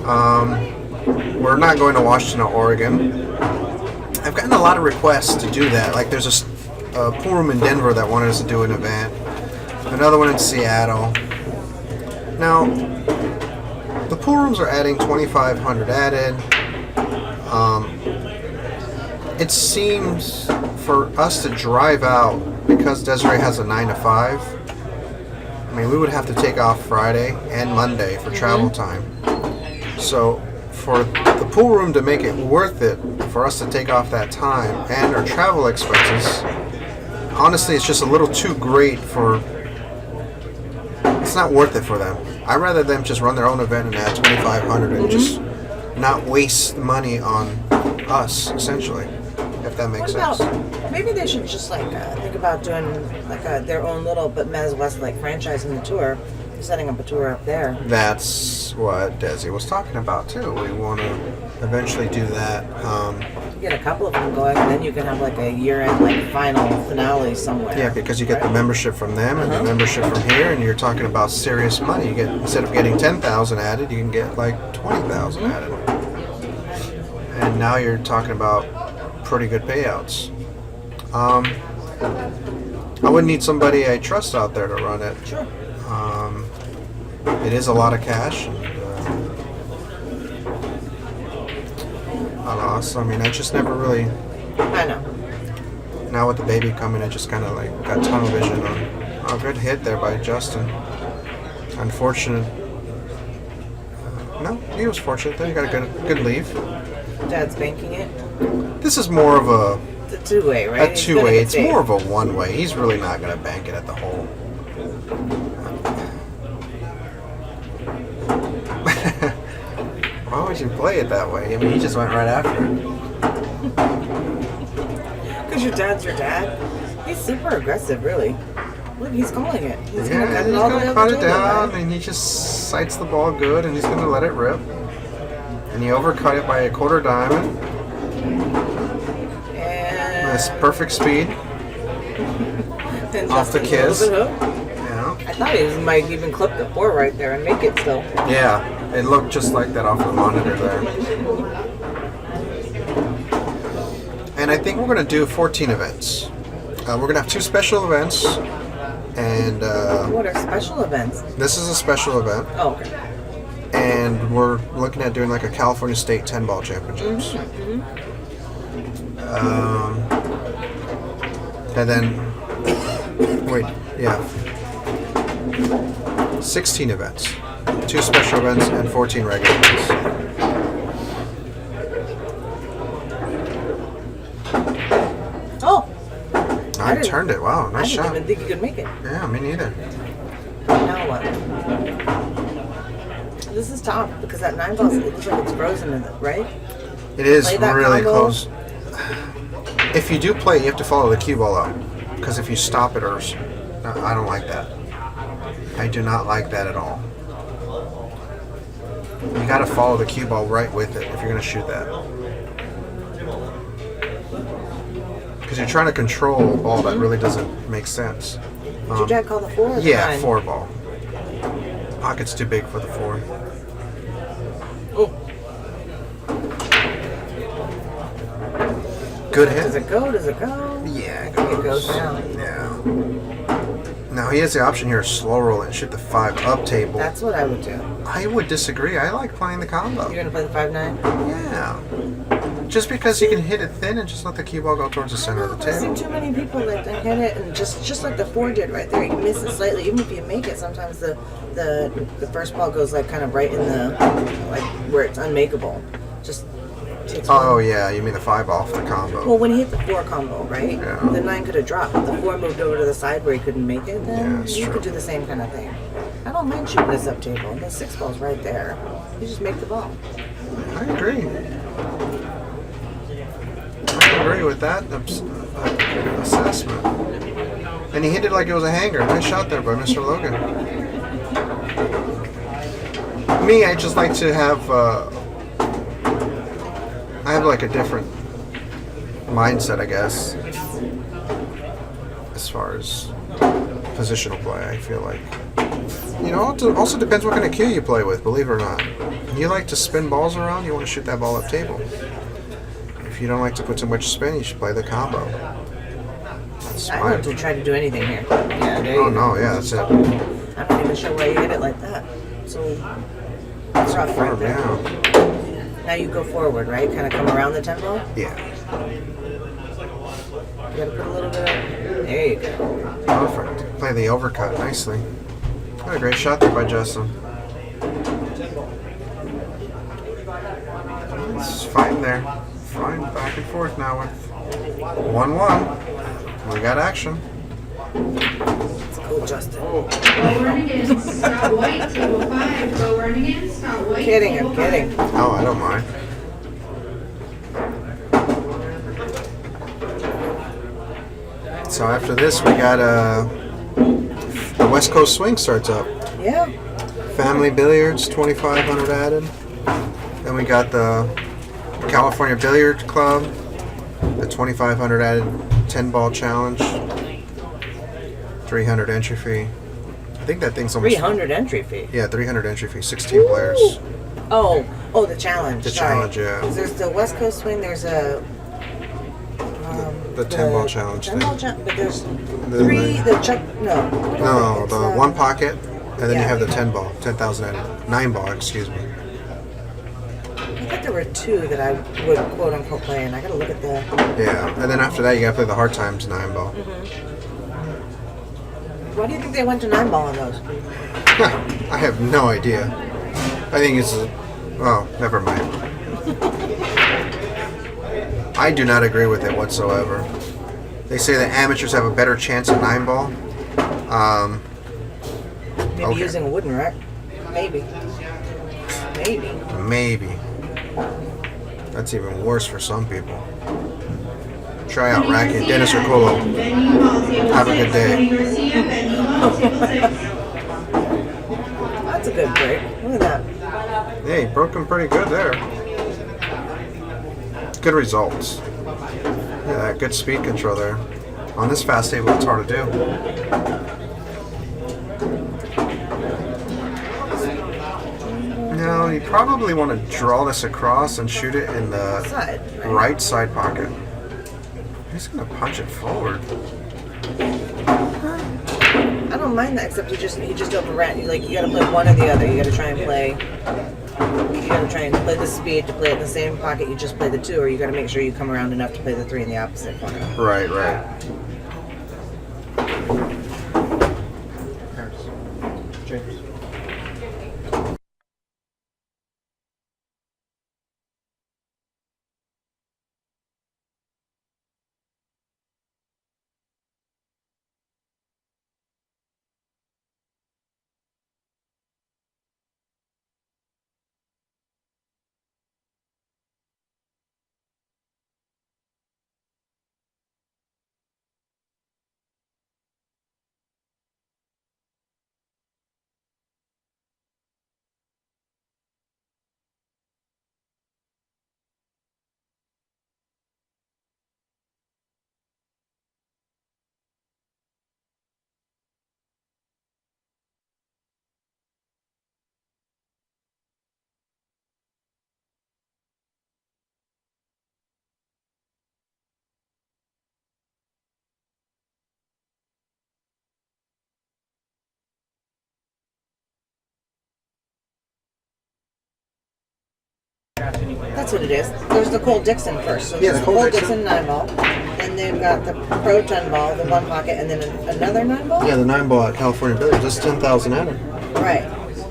We're not going to Washington or Oregon. I've gotten a lot of requests to do that. Like there's a pool room in Denver that wanted us to do an event. Another one in Seattle. Now, the pool rooms are adding 2,500 added. It seems for us to drive out, because Desiree has a 9 to 5, I mean, we would have to take off Friday and Monday for travel time. So for the pool room to make it worth it for us to take off that time and our travel expenses, honestly, it's just a little too great for... It's not worth it for them. I'd rather them just run their own event and add 2,500 and just not waste money on us, essentially, if that makes sense. Maybe they should just like think about doing like their own little, but MESA West like franchising the tour, setting up a tour up there. That's what Desi was talking about too. We want to eventually do that. Get a couple of them going, and then you can have like a year-end like final finale somewhere. Yeah, because you get the membership from them and the membership from here, and you're talking about serious money. You get, instead of getting 10,000 added, you can get like 20,000 added, and now you're talking about pretty good payouts. I would need somebody I trust out there to run it. Sure. It is a lot of cash. So I mean, I just never really. I know. Now with the baby coming, I just kind of like got tunnel vision on. Oh, good hit there by Justin. Unfortunate. No, he was fortunate though. He got a good leave. Dad's banking it. This is more of a. It's a two-way, right? A two-way. It's more of a one-way. He's really not going to bank it at the hole. Why would you play it that way? I mean, he just went right after it. Because your dad's your dad. He's super aggressive, really. Look, he's calling it. He's Yeah, going to cut he's it all going the to way cut over it the down, table, and he just sights the ball good, and he's going to let it rip. And he overcut it by a quarter diamond. And That's perfect speed. Off the kiss. Yeah. I thought he might even clip the 4 right there and make it still. Yeah, it looked just like that off the monitor there. And I think we're going to do 14 events. We're going to have 2 special events. And What are special events? this is a special event. Oh, okay. And we're looking at doing like a California State 10-ball championships. And then, wait, yeah. 16 events. 2 special events and 14 regular events. Oh! I turned it. Wow, nice I shot. didn't even think you could make it. Yeah, me neither. Now what? This is tough because that 9 ball, it looks like it's frozen, right? It is Play that really combo. close. If you do play, you have to follow the cue ball out. Because if you stop it, or I don't like that. I do not like that at all. You got to follow the cue ball right with it if you're going to shoot that. Because you're trying to control a ball that really doesn't make sense. Did your dad call the 4 or the Yeah, 9? 4 ball. Pocket's too big for the 4. Oh. Good hit. Does it go? Does it go? Yeah, I think it goes down. Yeah. Now he has the option here to slow roll and shoot the 5 up table. That's what I would do. I would disagree. I like playing the combo. You're going to play the 5-9? Yeah. Just because you can hit it thin and just let the cue ball go towards the center of the I've seen table. too many people like that hit it and just like the 4 did right there. You miss it slightly. Even if you make it, sometimes the first ball goes like kind of right in the like where it's unmakeable. Just takes Oh one. yeah, you mean the 5 off the combo. Well, when he hit the 4 combo, right? Yeah. The 9 could have dropped. But the 4 moved over to the side where he couldn't make it. Then Yeah, that's you true. could do the same kind of thing. I don't mind shooting this up table. The 6 ball's right there. You just make the ball. I agree. I agree with that assessment. And he hit it like it was a hanger. Nice shot there by Mr. Logan. Me, I just like to have. I have like a different mindset, I guess, as far as positional play. I feel like You know, it also depends what kind of cue you play with, believe it or not. You like to spin balls around, you want to shoot that ball up table. If you don't like to put too much spin, you should play the combo. That's I fine. want to try to do anything here. Yeah, there you Oh, go. no, yeah, that's it. I'm not even sure why you hit it like that. So, it's rough right there. Yeah. Now you go forward, right? Kind of come around the tempo. Yeah. You gotta put a little bit of... There you go. Perfect. Play the overcut nicely. What a great shot there by Justin. It's fine there. Fine back and forth now with 1-1. We got action. Let's go, Justin. Go Ernesto, Scott White, table 5. Go Ernesto, Scott White. Kidding, I'm kidding. Oh, I don't mind. So after this, we got the West Coast Swing starts up. Yeah. Family Billiards, 2,500 added. Then we got the California Billiard Club, the 2,500 added 10-ball challenge, 300 entry fee. I think that thing's almost 300 entry fee. Yeah, 300 entry fee, 16 players. Oh, the challenge. The Sorry. challenge, yeah. 'Cause there's the West Coast Swing. There's a The 10-ball challenge 10-ball thing. but there's The- three. The chuck. No. No, It's, the one pocket, and then you yeah. have the 10-ball, 10,000 added, 9-ball, excuse me. I thought there were two that I would quote unquote play, and I gotta look at the. Yeah, and then after that, you gotta play the hard times 9-ball. Why do you think they went to 9-ball on those? I have no idea. I think it's. Oh, never mind. I do not agree with it whatsoever. They say that amateurs have a better chance at 9-ball. Maybe Okay. using a wooden rack. Maybe. Maybe. Maybe. That's even worse for some people. Try out racket. Dennis Riccolo. Have a good day. That's a good break. Look at that. Hey, broke him pretty good there. Good results. Yeah, good speed control there. On this fast table, it's hard to do. No, you probably want to draw this across and shoot it in the Side. right side pocket. He's gonna punch it forward. I don't mind that, except he just overran. You gotta play one or the other. You gotta try and play. You gotta try and play the speed to play it in the same pocket. You just play the 2, or you gotta make sure you come around enough to play the 3 in the opposite corner. Right, right. James. That's what it is. There's the Cole Dixon first. So Yeah, there's the Cole Dixon. 9-ball. Then they've got the Pro 10-ball, the one pocket, and then another 9-ball? Yeah, the 9-ball at California Billiards. That's 10,000 added. Right.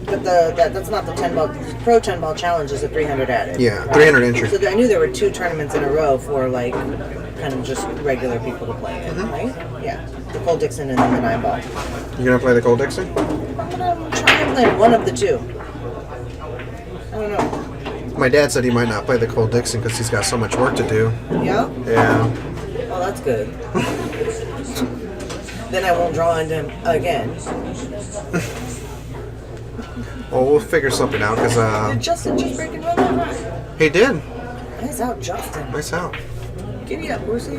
But that's not the 10-ball. Pro 10-ball challenge is a 300 added. Yeah, 300 entry. So I knew there were 2 tournaments in a row for kind of just regular people to play in, right? Yeah. The Cole Dixon and then the 9-ball. You gonna play the Cole Dixon? I'm gonna try and play one of the 2. I don't know. My dad said he might not play the Cole Dixon because he's got so much work to do. Yeah? Yeah. Well, that's good. Then I won't draw into him again. Well, we'll figure something out because Did Justin just break and run that right? he did. Nice out, Justin. Nice out. Giddy up, Brucey.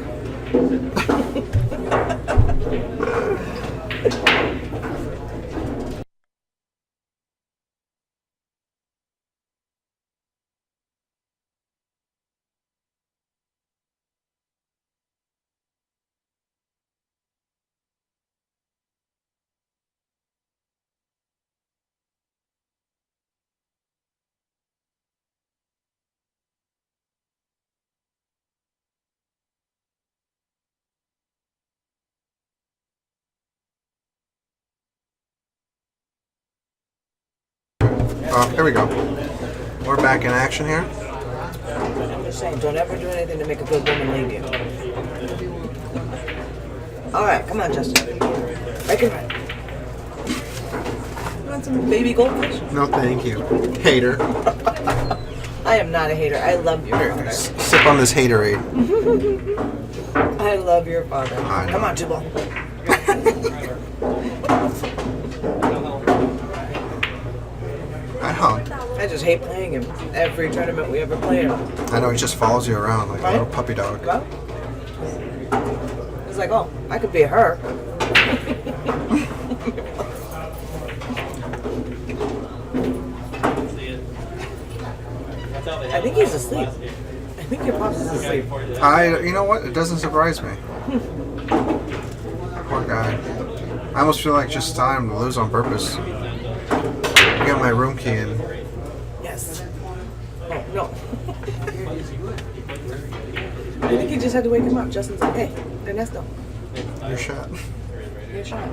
Oh, here we go. We're back in action here. I'm just saying, don't ever do anything to make a good woman leave you. All right, come on, Justin. Right and right. You want some baby goldfish? No, thank you. Hater. I am not a hater. I love your father. Sip on this haterade. I love your father. I know. Come on, Two-Ball. I know. I just hate playing him. Every tournament we ever play him. I know, he just follows you around like a little puppy dog. Well, it's like, oh, I could be her. I think he's asleep. I think your pops is asleep. You know what? It doesn't surprise me. Poor guy. I almost feel like just time to lose on purpose. I got my room key in. Yes. Oh, no. I think he just had to wake him up. Justin's like, hey, Ernesto, Your shot. your shot.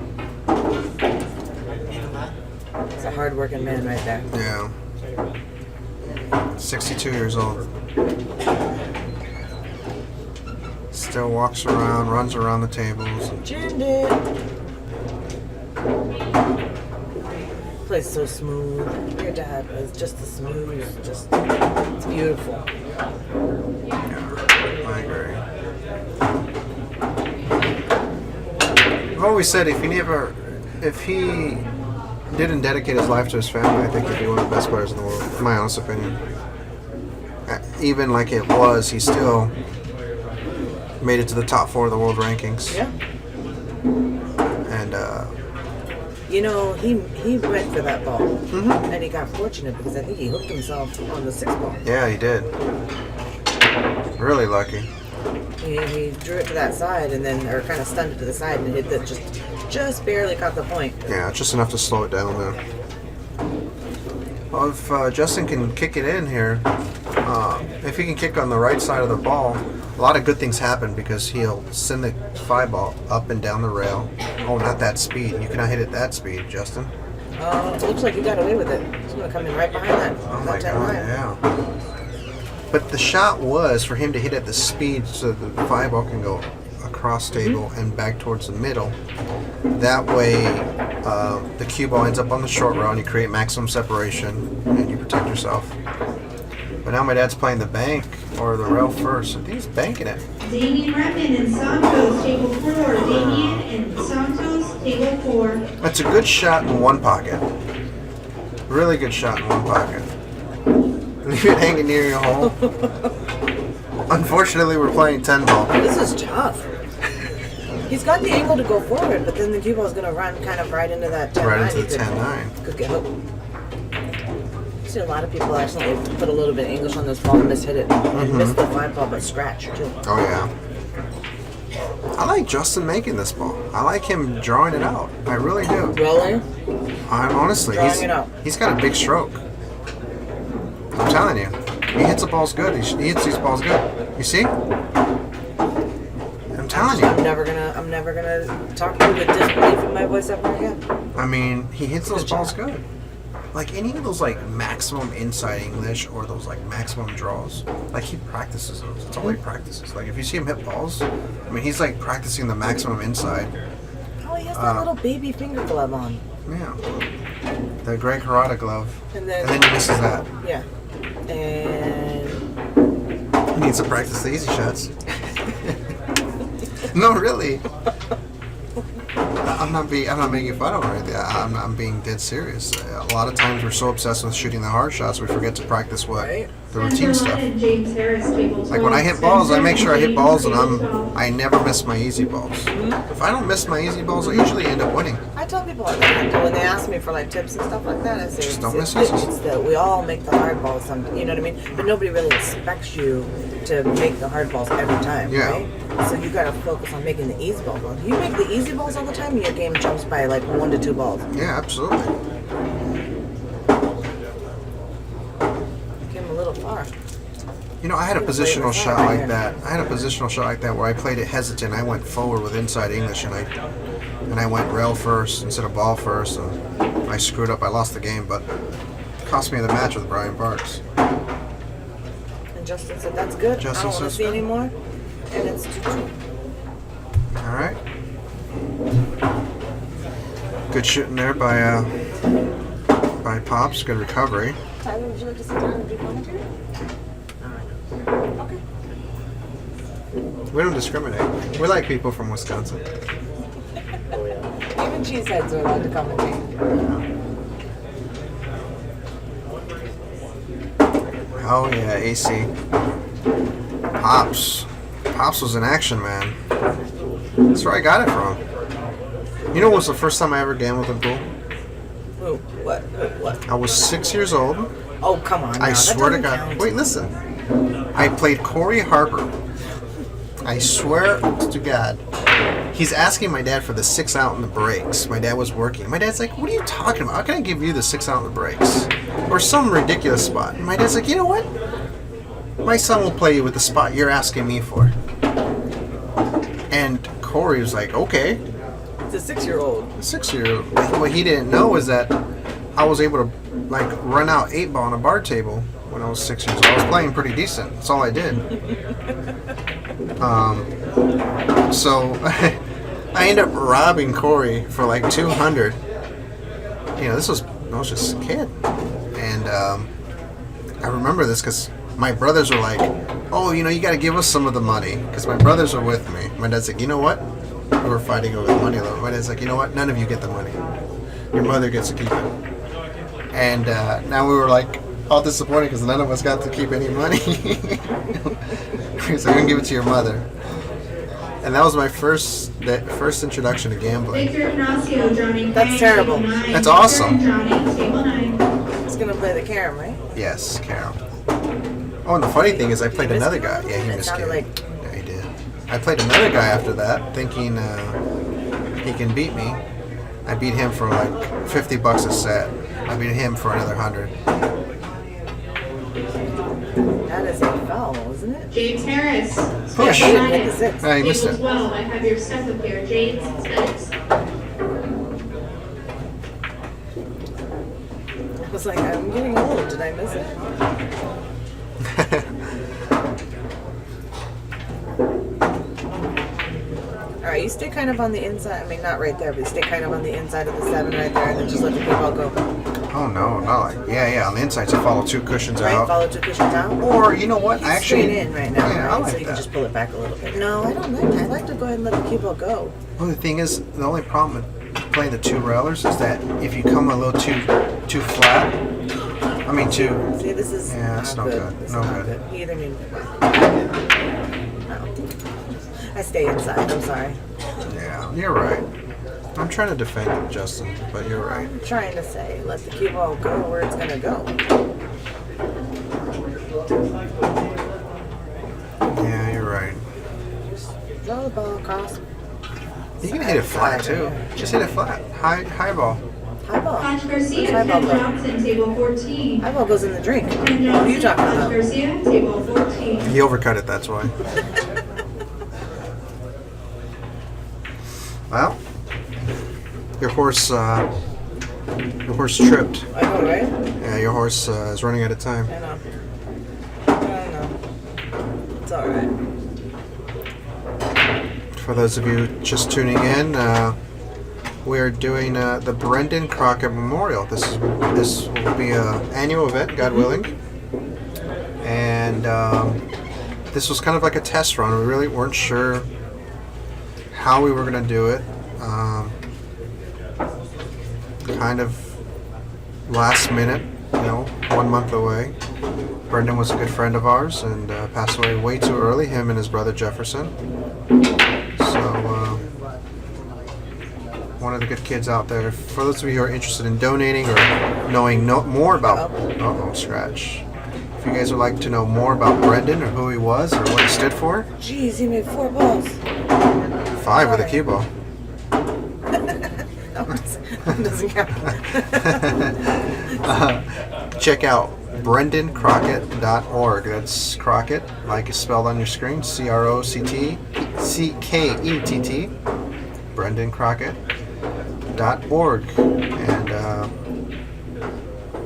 It's a hard-working man right there. Yeah. 62 years old. Still walks around, runs around the tables. Ginned it. Plays so smooth. Your dad is just the smooth. It's beautiful. Yeah, I agree. I've always said if he didn't dedicate his life to his family, I think he'd be one of the best players in the world, in my honest opinion. Even like it was, he still made it to the top 4 of the world rankings. Yeah. And You know, he went for that ball, and he got fortunate because I think he hooked himself on the 6th ball. yeah, he did. Really lucky. He drew it to that side, and then, or kind of stunned it to the side, and hit that just barely caught the point. Yeah, just enough to slow it down there. Well, if Justin can kick it in here, if he can kick on the right side of the ball, a lot of good things happen because he'll send the 5 ball up and down the rail. Oh, not that speed. You cannot hit it that speed, Justin. It looks like he got away with it. He's going to come in right behind that. Oh my that 10 God, line. yeah. But the shot was for him to hit at the speed so that the 5 ball can go across table and back towards the middle. That way, the cue ball ends up on the short rail and you create maximum separation and you protect yourself. But now my dad's playing the bank or the rail first. I think he's banking it. Damien Redmond and Santos, table 4. Damien and Santos, table 4. That's a good shot in one pocket. Really good shot in one pocket. Leave it hanging near your hole. Unfortunately, we're playing 10 ball. This is tough. He's got the angle to go forward, but then the cue ball is going to run kind of right into that 10-9. Right into the 10-9. Could get hooked. I see a lot of people actually put a little bit of English on this ball and miss hit it. And miss the 5 ball, but scratch too. Oh, yeah. I like Justin making this ball. I like him drawing it out. I really do. Really? Honestly, Drawing it out. he's got a big stroke. I'm telling you. He hits the balls good. He hits these balls good. You see? I'm telling you. I'm never gonna talk to you with disbelief in my voice ever again. I mean, he hits those Good balls job. good. Like any of those like maximum inside English or those like maximum draws, like he practices those. That's all he practices. Like if you see him hit balls, I mean he's like practicing the maximum inside. Oh, he has that little baby finger glove on. Yeah. The gray karate glove. And then he misses that. Yeah. And He needs to practice the easy shots. No, really. I'm not making fun of him or anything. I'm being dead serious. A lot of times we're so obsessed with shooting the hard shots we forget to practice the routine stuff. James Harris, table 12. Like when I hit balls, I make sure I hit balls and I never miss my easy balls. If I don't miss my easy balls, I usually end up winning. I tell people all that when they ask me for like tips and stuff like that, I say Just don't it's miss it. it's that we all make the hard balls. You know what I mean? But nobody really expects you to make the hard balls every time, Yeah. right? So you got to focus on making the easy balls. If you make the easy balls all the time, your game jumps by like 1 to 2 balls. Yeah, absolutely. Came a little far. You know, I had a positional shot like that. I had a positional shot like that where I played it hesitant. I went forward with inside English and I went rail first instead of ball first, and I screwed up. I lost the game, but cost me the match with Brian Parks. And Justin said, that's good. Justin I don't want to says see good. anymore. And it's 2-2. All right. Good shooting there by Pops. Good recovery. Tyler, would you like to sit down and do commentary? Okay. We don't discriminate. We like people from Wisconsin. Even cheeseheads are allowed to commentate. Oh yeah, AC. Pops. Pops was in action, man. That's where I got it from. You know what was the first time I ever gambled in pool? Who? What? What? I was 6 years old. Oh, come on. Now. I That swear to doesn't God. count. Wait, listen. I played Corey Harper. I swear to God. He's asking my dad for the 6 out in the breaks. My dad was working. My dad's like, what are you talking about? How can I give you the 6 out in the breaks? Or some ridiculous spot. And my dad's like, you know what? My son will play you with the spot you're asking me for. And Corey was like, okay. It's a 6-year-old. 6-year-old. What he didn't know is that I was able to like run out 8-ball on a bar table when I was 6 years old. I was playing pretty decent. That's all I did. So I ended up robbing Corey for like 200. You know, I was just a kid, and I remember this because my brothers were like, "Oh, you know, you got to give us some of the money," because my brothers were with me. My dad's like, "You know what?" We were fighting over the money a little. My dad's like, "You know what? None of you get the money. Your mother gets to keep it." And now we were like all disappointed because none of us got to keep any money. He's like, "I'm gonna give it to your mother." And that was my first introduction to gambling. Victor Ignacio, Johnny. That's terrible. That's awesome. Johnny, table 9. He's going to play the carom, right? Yes, Carol. Oh, and the funny thing is I played another guy. Yeah, he It missed sounded it. like... Yeah, he did. I played another guy after that, thinking he can beat me. I beat him for like $50 a set. I beat him for another 100. That is a foul, isn't it? James Harris. Push. Yeah, he didn't hit the 6. Ah, he missed Table it. 12. I have your stuff up here. James 6. I was like, I'm getting old. Did I miss it? Alright, you stay kind of on the inside. I mean, not right there, but you stay kind of on the inside of the 7 right there, and then just let the people go. Oh no, not like on the inside to follow 2 cushions Right? out. Follow 2 cushions out. Or you know what? He's I actually straight in right now, Yeah, I right? like So you can that. just pull it back a little bit. No, I don't like that. I like to go ahead and let the people go. Well, the thing is, the only problem with playing the 2 railers is that if you come a little too flat, I mean too. See, this is Yeah, that's not no good. good. This No is not good. good. You either need no. I stay inside. I'm sorry. Yeah, you're right. I'm trying to defend it, Justin, but you're right. I'm trying to say, let the cue ball go where it's gonna go. Yeah, you're right. Throw the ball across. You can hit it flat too. Just hit it flat. High ball. High ball. Hodge Garcia, High ball Ken go. Johnson, table 14. High ball goes in the drink. Ken What are you Johnson, talking Hodge about? Garcia, table 14. He overcut it, that's why. Well, your horse tripped. I know, right? Yeah, your horse is running out of time. I know. I know. It's alright. For those of you just tuning in, we are doing the Brendan Crockett Memorial. This will be an annual event, God willing. And this was kind of like a test run. We really weren't sure how we were going to do it. Kind of last minute, 1 month away. Brendan was a good friend of ours and passed away way too early, him and his brother Jefferson. So, one of the good kids out there. For those of you who are interested in donating or knowing more about... scratch. If you guys would like to know more about Brendan or who he was or what he stood for, Jeez, he made 4 balls. 5 with a cue ball. No, it doesn't count. Check out BrendanCrockett.org. That's Crockett, like it's spelled on your screen, CROCKETT, BrendanCrockett.org. And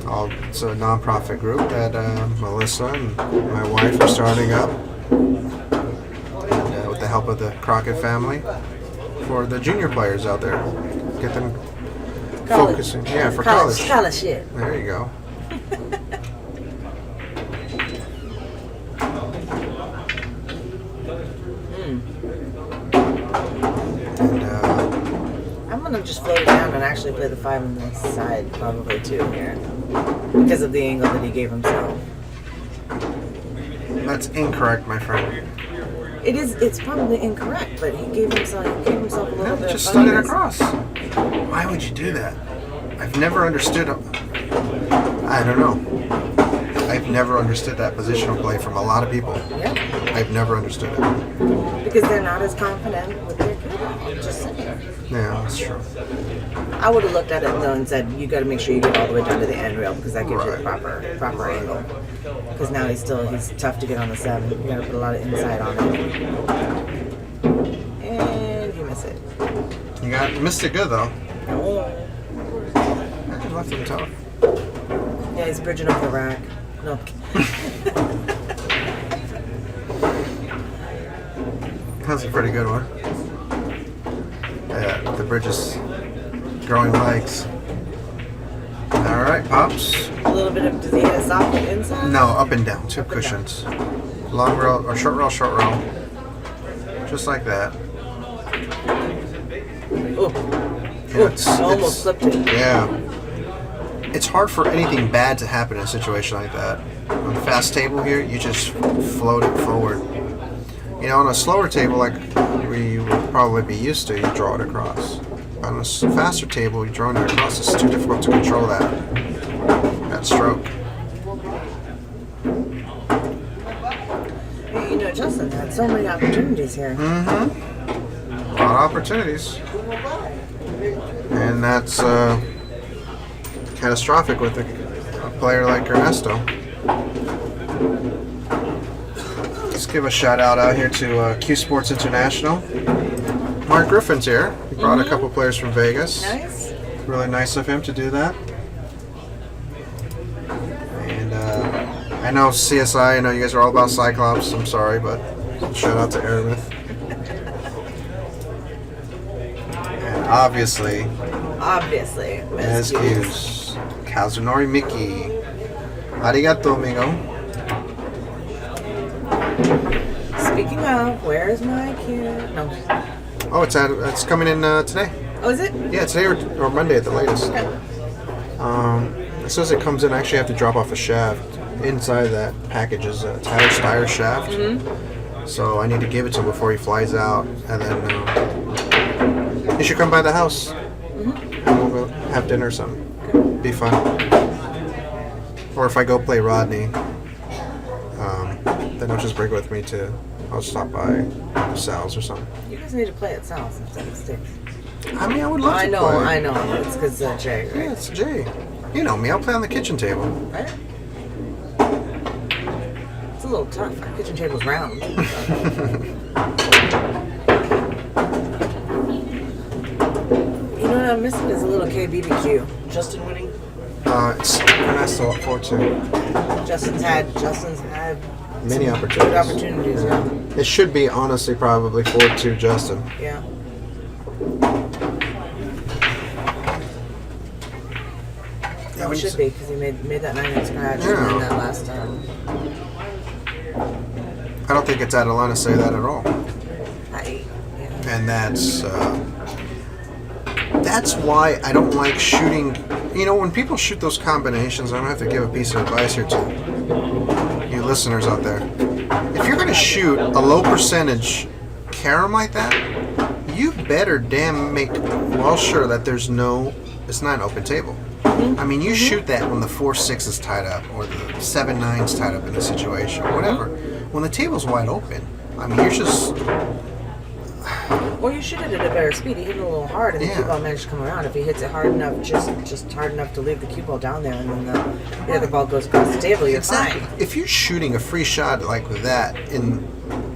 It's a nonprofit group that Melissa and my wife are starting up, and, with the help of the CROCKETT family, for the junior players out there. Get them focusing. Yeah, for college. Scholarship. There you go. And I'm gonna just float it down and actually play the 5 on the side, probably too here, because of the angle that he gave himself. that's incorrect, my friend. It is. It's probably incorrect, but he gave himself a little No, bit. just of stun it funniness. across. Why would you do that? I've never understood. I don't know. I've never understood that positional play from a lot of people. Yeah, I've never understood it. because they're not as confident with their cue ball. I'm just saying. Yeah, that's true. I would have looked at it though and said, "You got to make sure you get all the way down to the end rail because that gives you the Right. proper angle." Because now he's tough to get on the 7. You got to put a lot of inside on it, and you miss it. You missed it good though. Oh. I just left him tough. Yeah, he's bridging over the rack. No. That's a pretty good one. Yeah, the bridge is growing legs. All right, pops. A little bit of. Does he hit a socket inside? No, up and down, 2 Up and cushions. Long roll or short roll, short roll. Just like that. Oh. Yeah, Almost flipped it. Yeah. It's hard for anything bad to happen in a situation like that. On a fast table here, you just float it forward. You know, on a slower table like we would probably be used to, you draw it across. On a faster table, you're drawing it across. It's too difficult to control that stroke. Hey, you know, Justin had so many opportunities here. Mm-hmm. A lot of opportunities. And that's catastrophic with a player like Ernesto. Let's give a shout out here to Q Sports International. Mark Griffin's here. He brought a couple players from Vegas. Nice. Really nice of him to do that. And I know CSI, I know you guys are all about Cyclops. I'm sorry, but shout out to Aeromith. And obviously, Ms. SQs. Kazunori Miki. Arigato, amigo. Speaking of, where's my cue? No. Oh, it's coming in today. Oh, is it? Yeah, today or Monday at the latest. Okay. As soon as it comes in, I actually have to drop off a shaft. Inside that package is a Tyler Steyer shaft. Mm-hmm. So I need to give it to him before he flies out. And then he should come by the house. Mm-hmm. And we'll go have dinner or something. Be fun. Or if I go play Rodney, then he'll just bring it with me to. I'll stop by Sal's or something. You guys need to play at Sal's instead of Sticks. I mean, I would love to play. I know. It's because Jay, right? Yeah, it's Jay. You know me. I'll play on the kitchen table. Right? It's a little tough. Our kitchen table's round. You know what I'm missing is a little KBBQ. Justin winning. It's Ernesto up 4-2. Justin's had Many good opportunities. opportunities. Yeah. It should be honestly probably 4-2 Justin. Yeah. Yeah, It should be because he made that 9 scratch Yeah. and then that last time. I don't think it's out of line to say that at all. Yeah. And that's why I don't like shooting. You know, when people shoot those combinations, I'm gonna have to give a piece of advice here to you listeners out there. If you're gonna shoot a low percentage carom like that, you better damn make well sure that it's not an open table. I mean, you shoot that when the 4-6 is tied up or the 7-9 is tied up in the situation, whatever. When the table's wide open, I mean, you're just. Or you shoot it at a better speed. He hit it a little hard, and the cue ball managed to come around. If he hits it hard enough, just hard enough to leave the cue ball down there, and then the other ball goes across the table, you're fine. If you're shooting a free shot like that, in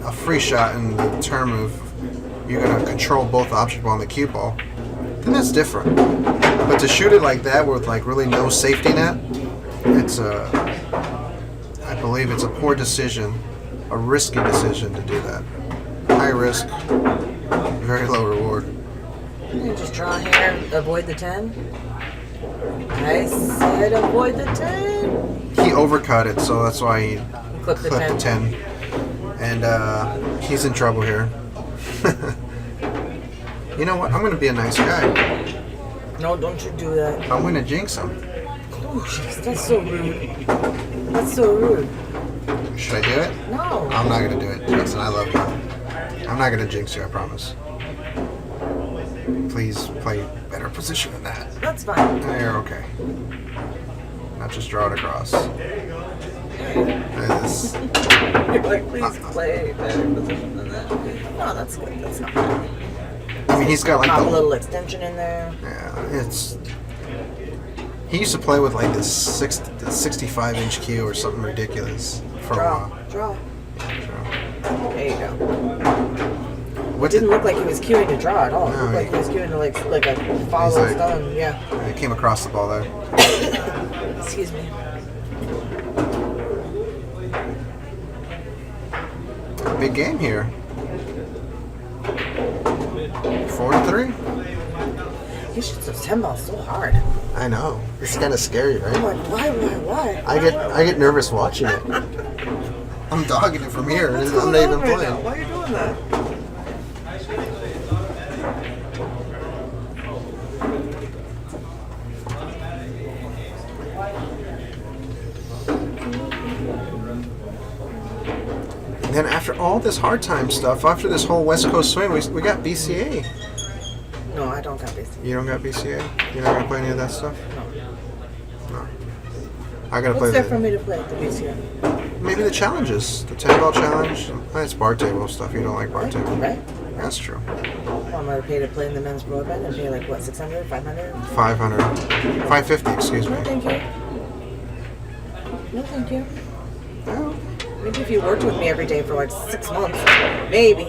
the term of you're going to control both the object ball and the cue ball, then that's different. But to shoot it like that with like really no safety net, I believe it's a poor decision, a risky decision to do that. High risk, very low reward. You just draw here, avoid the 10. I said avoid the 10. He overcut it, so that's why he Clip the clipped 10. the 10. And he's in trouble here. You know what? I'm going to be a nice guy. No, don't you do that. I'm going to jinx him. Oh, jeez, that's so rude. That's so rude. Should I do it? No. I'm not going to do it. Listen, I love you. I'm not going to jinx you, I promise. Please play better position than that. That's fine. There, okay. Not just draw it across. This. You're like, please play better position than that. No, that's good. That's not bad. I mean, he's got like Pop a the little extension in there. yeah. It's he used to play with like this 65-inch cue or something ridiculous for a Draw. while. Draw. So, There you go. what Didn't look like he was queuing to draw at all. It No, looked like he- he was queuing to like a follow like- stone. Yeah. He came across the ball there. Excuse me. Big game here. 4-3. He shoots those 10 balls so hard. I know. It's kind of scary, I'm right? like, why? I get nervous watching it. I'm dogging it from here. What's I'm going not on even right playing. now? Why are you doing that? And then after all this hard time stuff, after this whole West Coast swing, we got BCA. No, I don't got this. You don't got BCA? You're not gonna play any of that stuff? No. I gotta What's play there for the, me to play at the BCA? maybe the challenges, the 10-ball challenge. It's bar table stuff. You don't like bar table. Right? That's true. Well, I'm gonna pay to play in the men's pro event and pay like what, 600, 500? 500, 550. Excuse me. No, thank you. No, thank you. Well, Maybe if you worked with me every day for like 6 months, maybe.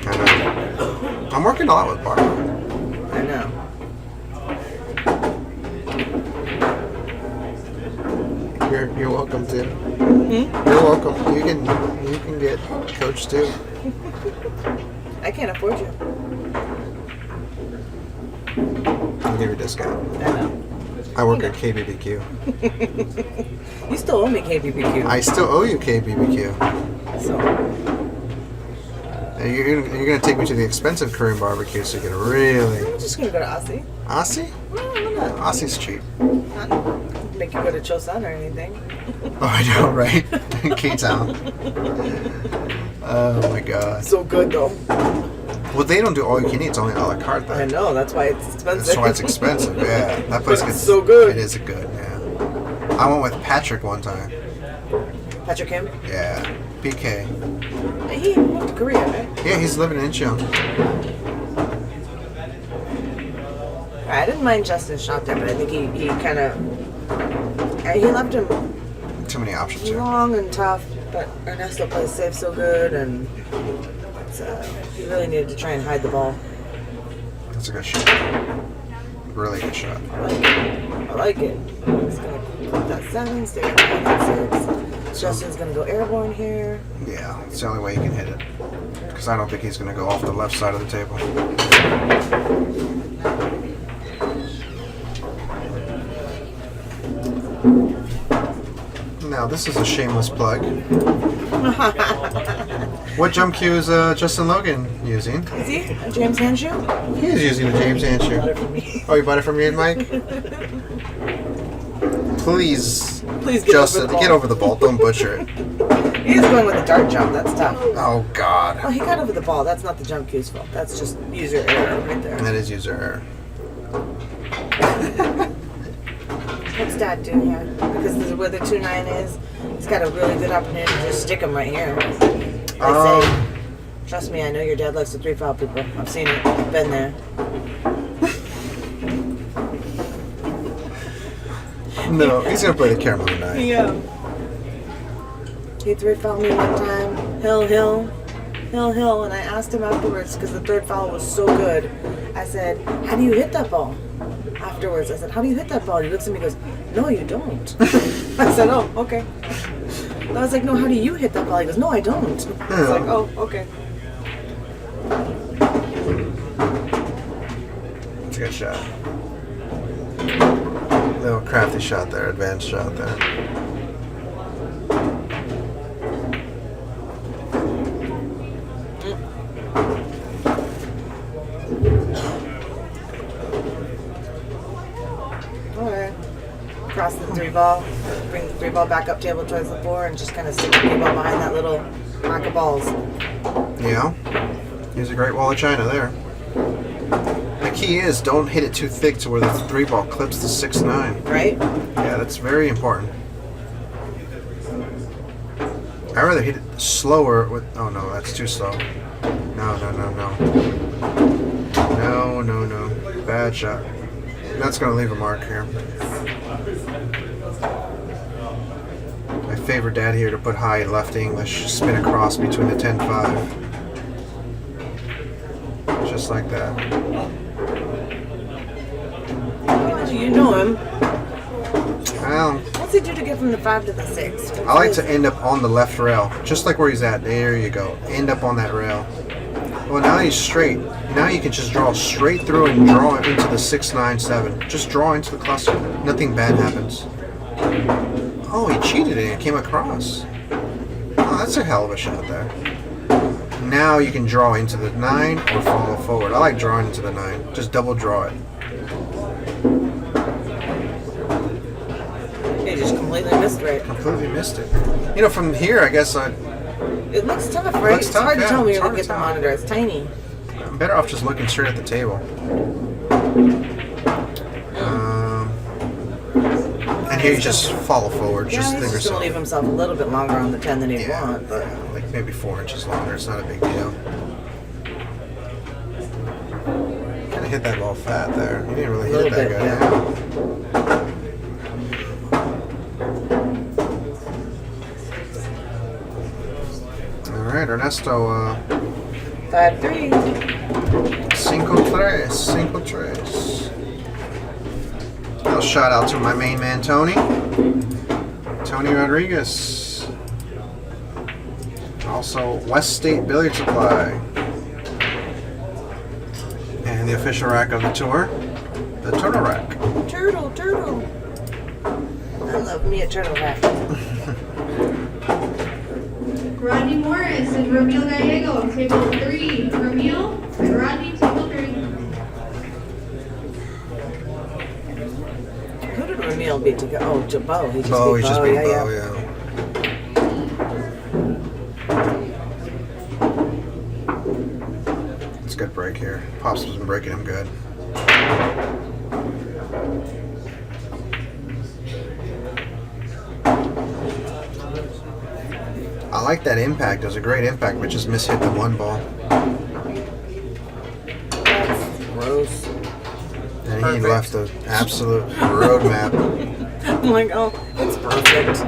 I know. I'm working a lot with bar. I know. You're welcome too. You're welcome. You can get coached too. I can't afford you. I'll give you a discount. I know. I work at KBBQ. You still owe me KBBQ. I still owe you KBBQ. So, And you're gonna take me to the expensive Korean barbecue, so you're gonna really I'm just gonna go to Aussie. Aussie. No, I'm not. Aussie's cheap. Not make you go to Chosun or anything. Oh, I know, right? K-Town. Oh my god. So good though. Well, they don't do all you can eat. It's only a la carte. I Though. know. That's why it's expensive. That's why it's expensive. Yeah, that place But gets it's so good. It is good. Yeah. I went with Patrick one time. Patrick Kim. Yeah. PK. He moved to Korea, right? Yeah, he's living in Incheon. I didn't mind Justin's shot there, but I think he kind of he left him Too many options here. long and tough. But Ernesto plays safe so good, and he really needed to try and hide the ball. That's a good shot. Really good shot. I like it. I like it. He's gonna put that 7, stay on that 6. Justin's gonna go airborne here. Yeah, it's the only way he can hit it. Because I don't think he's going to go off the left side of the table. Now, this is a shameless plug. What jump cue is Justin Logan using? Is he a James Hanshoe? He is using a James Bought it Hanshoe. for me. Oh, you bought it from me, Mike? Please, Please get Justin, over the ball. get over the ball. Don't butcher it. He is going with a dart jump. That's tough. Oh, God. Oh, he got over the ball. That's not the jump cue's fault. That's just user error right there. That is user error. What's Dad doing here? Because this is where the 2-9 is. He's got a really good opportunity to just stick him right here. I say, trust me, I know your dad likes to 3-foul people. I've seen it. I've been there. No, he's going to play the camera tonight. Yeah. He 3-fouled me one time. Hill. And I asked him afterwards because the third foul was so good. I said, how do you hit that ball? afterwards. I said, "How do you hit that ball?" He looks at me and goes, "No, you don't." I said, "Oh, okay." I was like, "No, how do you hit that ball?" He goes, "No, I don't." I was like, "Oh, okay." It's a good shot. Little crafty shot there, advanced shot there. Alright. Cross the 3-ball, bring the 3-ball back up table towards the 4, and just kind of stick the 3-ball behind that little pack of balls. Yeah. He's a great wall of China there. The key is don't hit it too thick to where the 3-ball clips the 6-9. Right? Yeah, that's very important. I'd rather hit it slower with. Oh no, that's too slow. No. No. Bad shot. That's going to leave a mark here. My favorite dad here to put high left English, spin across between the 10-5. Just like that. Oh, you know him. Well, What's he do to get from the 5 to the 6? I like to end up on the left rail, just like where he's at. There you go. End up on that rail. Well, now he's straight. Now you can just draw straight through and draw into the 6-9-7. Just draw into the cluster. Nothing bad happens. Oh, he cheated and it came across. Oh, that's a hell of a shot there. Now you can draw into the 9 or follow forward. I like drawing into the 9. Just double draw it. He just completely missed right. Completely missed it. You know, from here, I guess It looks tough, right? Looks It's tough, hard to yeah. tell when It's you hard look to at the tell. monitor. It's tiny. I'm better off just looking straight at the table. And here you just follow forward. Yeah, Just he's think just going to leave himself a little bit longer on the 10 than he'd want. But like maybe 4 inches longer. It's not a big deal. Kind of hit that ball fat there. You didn't really hit it that good. Yeah. All right, Ernesto. 5-3. 5-3. Little shout out to my main man Tony Rodriguez. Also West State Billiard Supply. And the official rack of the tour, the Turtle Rack. Turtle. I love me a turtle rack. Rodney Morris and Ramil Gallego, table 3. Ramil and Rodney, table 3. Who did Ramil beat to go? Oh, to Bo. He just Bo, beat he just Bo. beat Yeah. Bo, yeah. It's a good break here. Pops has been breaking him good. I like that impact. It was a great impact, but just mishit the 1 ball. That's gross. And he Perfect. left an absolute roadmap. I'm like, oh, it's perfect.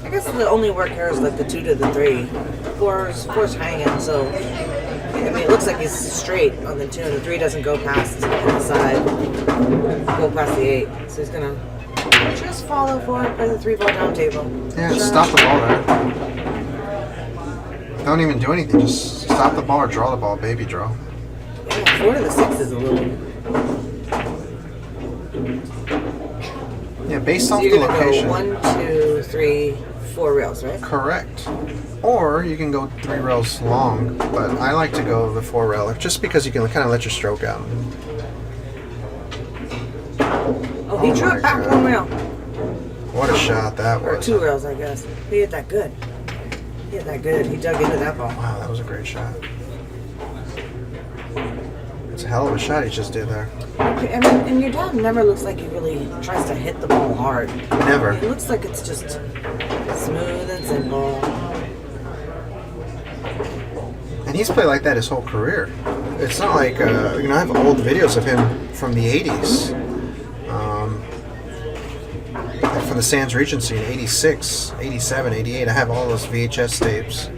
I guess the only work here is like the 2 to the 3. 4's hanging, so I mean, it looks like he's straight on the 2, and the 3 doesn't go past the side, go past the 8. So he's gonna just follow forward, play the 3-ball down table. Yeah, just stop the ball there. Don't even do anything. Just stop the ball or draw the ball. Baby draw. Yeah, 4 to the 6 is a little. Yeah, based So off you're the gonna location. go 1, 2, 3, 4 rails, right? Correct. Or you can go 3 rails long, but I like to go the 4 rail just because you can kind of let your stroke out. Oh, he drew my it back God. 1 rail. What a shot that Or was. 2 rails, I guess. He hit that good. He dug into that ball. Wow, that was a great shot. It's a hell of a shot he just did there. I mean, and your dad never looks like he really tries to hit the ball hard. Never. It looks like it's just smooth and simple. And he's played like that his whole career. It's not like, I have old videos of him from the 80s. From the Sands Regency in 86, 87, 88. I have all those VHS tapes.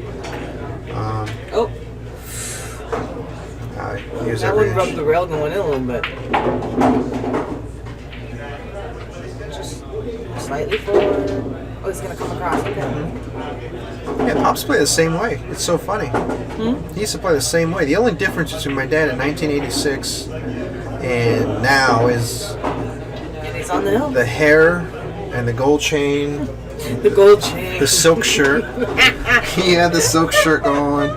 Oh, Use that every one rubbed inch. the rail going in a little bit. slightly forward. Oh, he's gonna come across. Okay. Yeah, Pops play the same way. It's so funny. He used to play the same way. The only difference between my dad in 1986 and now is And he's on the hill. the hair and the gold chain, The gold chain. the silk shirt. He had the silk shirt going.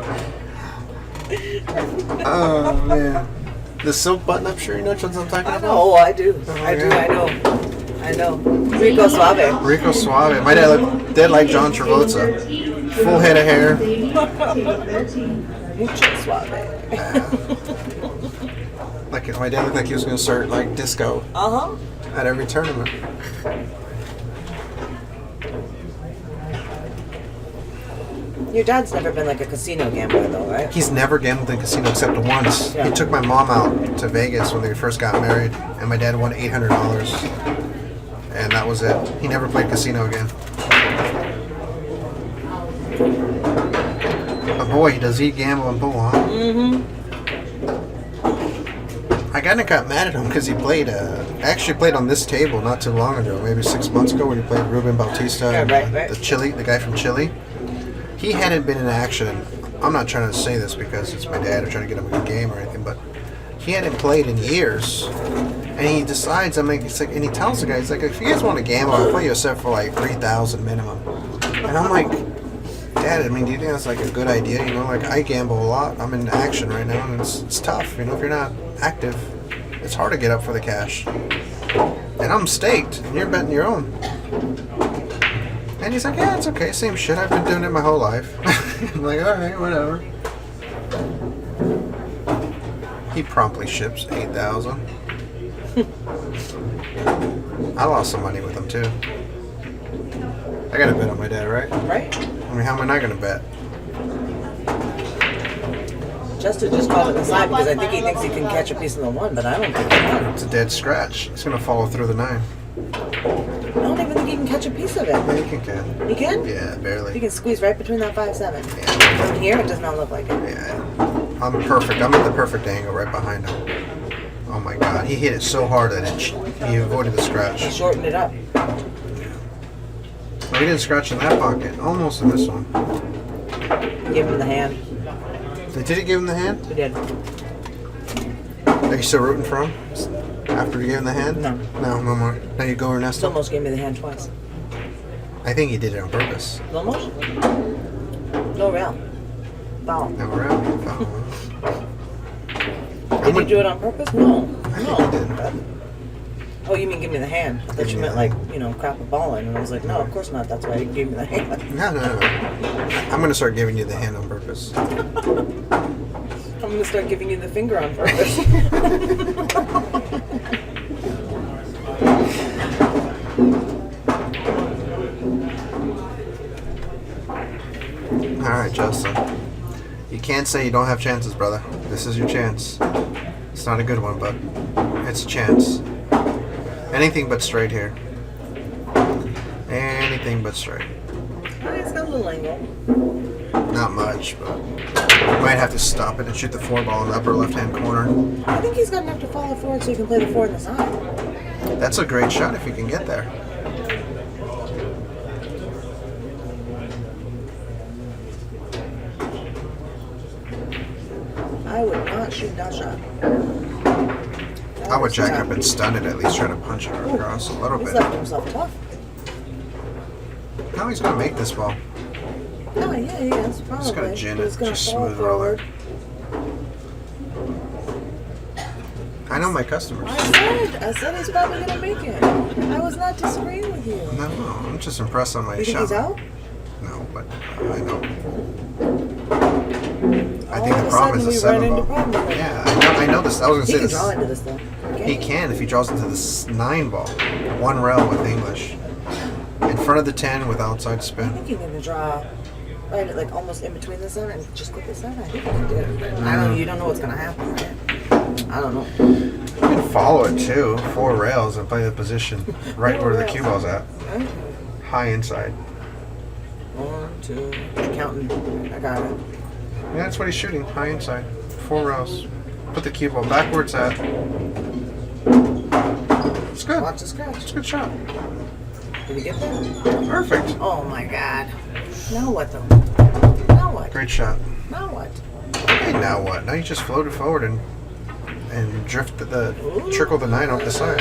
Oh man, the silk button-up shirt. You know what I'm talking I about? know. Oh, I do. I do. yeah. I know. Rico Suave. Rico Suave. My dad looked dead like John Travolta. Full head of hair. Mucho Suave. Like my dad looked like he was gonna start like disco at every tournament. Your dad's never been like a casino gambler, though, right? He's never gambled in a casino except once. Yeah. He took my mom out to Vegas when they first got married, and my dad won $800, and that was it. He never played casino again. But boy, does he gamble and pull, huh? I kind of got mad at him because he played. Actually played on this table not too long ago, maybe 6 months ago, when he played Ruben Bautista, Yeah, right. the guy from Chile. He hadn't been in action. I'm not trying to say this because it's my dad or trying to get him a good game or anything, but he hadn't played in years. And he decides, and he tells the guy, he's like, if you guys want to gamble, I'll play you a set for like $3,000 minimum. And I'm like, Dad, I mean, do you think that's like a good idea? You know, like I gamble a lot. I'm in action right now, and it's tough. You know, if you're not active, it's hard to get up for the cash. And I'm staked, and you're betting your own. And he's like, yeah, it's okay, same shit. I've been doing it my whole life. I'm like, all right, whatever. He promptly ships 8,000. I lost some money with him too. I gotta bet on my dad, right? Right? I mean, how am I not gonna bet? Justin just called it the side because I think he thinks he can catch a piece of the one, but I don't think he can. It's a dead scratch. It's gonna follow through the 9. I don't even think he can catch a piece of it. I think it can. He can? Yeah, He barely. can squeeze right between that 5-7. Yeah, From here, it does not look like it. yeah. I'm perfect. I'm at the perfect angle right behind him. Oh my god, he hit it so hard that he avoided the He scratch. shortened it up. Well, he didn't scratch in that pocket. Almost in this one. Give him the hand. Did he give him the hand? He did. Are you still rooting for him? After he gave him the hand? No. No more. Now you go, Ernesto. Almost gave me the hand twice. I think he did it on purpose. Almost? No real. Foul. Now we're out. Did you do it on purpose? No. I think No. he did. Oh, you mean give me the hand? I thought you meant like, crap a ball in. And I was like, no, of course not. That's why you gave me the hand. No. I'm going to start giving you the hand on purpose. I'm going to start giving you the finger on purpose. All right, Justin. You can't say you don't have chances, brother. This is your chance. It's not a good one, but it's a chance. Anything but straight here. Anything but straight. It's got a little angle. Not much, but you might have to stop it and shoot the 4 ball in the upper left-hand corner. I think he's got enough to follow forward so you can play the 4 in the side. That's a great shot if you can get there. I would not shoot that shot. I would jack up and stun it, at least try to punch it across a little He's bit. left himself tough. Now he's going to make this ball. Oh, yeah, he is. Probably. Just gotta gin it, He's gonna just fall smooth roll it. forward. I know my customers. I said he's probably gonna make it. I was not disagreeing with you. No, I'm just impressed on my You think shot. he's out? No, but I know. I All think of the a problem sudden is the we run 7 into ball. problems. Yeah, I know this. I was going to He say can this. draw into this though. Okay. He can if he draws into the 9 ball. 1 rail with English. In front of the 10 with outside I spin. think he's gonna draw right, like almost in between the 7 and just click the 7. I think he can do it. But I don't. You don't know what's gonna happen, right? I don't know. You can follow it too. 4 rails and play the position right where the cue ball's at. Right? High inside. 1, 2. Counting. I got it. Yeah, that's what he's shooting. High inside. 4 rails. Put the cue ball back where it's at. It's good. Watch the It's scratch. a good shot. Did he get there? Perfect. Oh my god. Now what though? Now what? Great shot. Now what? Hey, now what? Now you just floated forward and drift trickle the 9 off the side.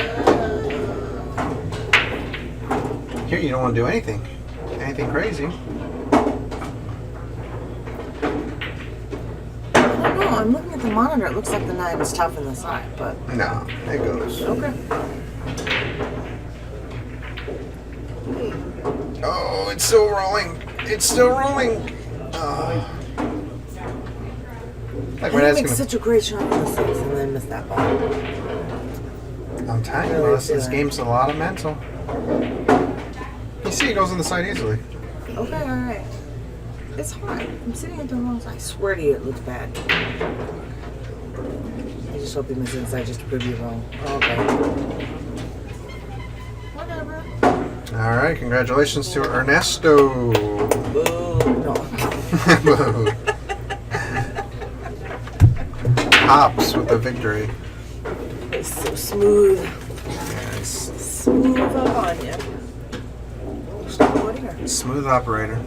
Here you don't want to do anything crazy. I don't know. I'm looking at the monitor. It looks like the 9 is tough in the side, but No, it goes. okay. Oh, it's still rolling. It's still rolling. Oh. Like He makes such a great shot on the 6 and then miss that ball. I'm telling you, this game's a lot of mental. You see, it goes on the side easily. Okay, alright. It's hard. I'm sitting at the wrong side. I swear to you, it looks bad. I just hope he misses inside just to prove you wrong. Okay. Whatever. All right, congratulations to Ernesto. Boo. No. Boo. Hops with the victory. It's so smooth. Yes. Smooth up on you. Stop recording her. Smooth operator.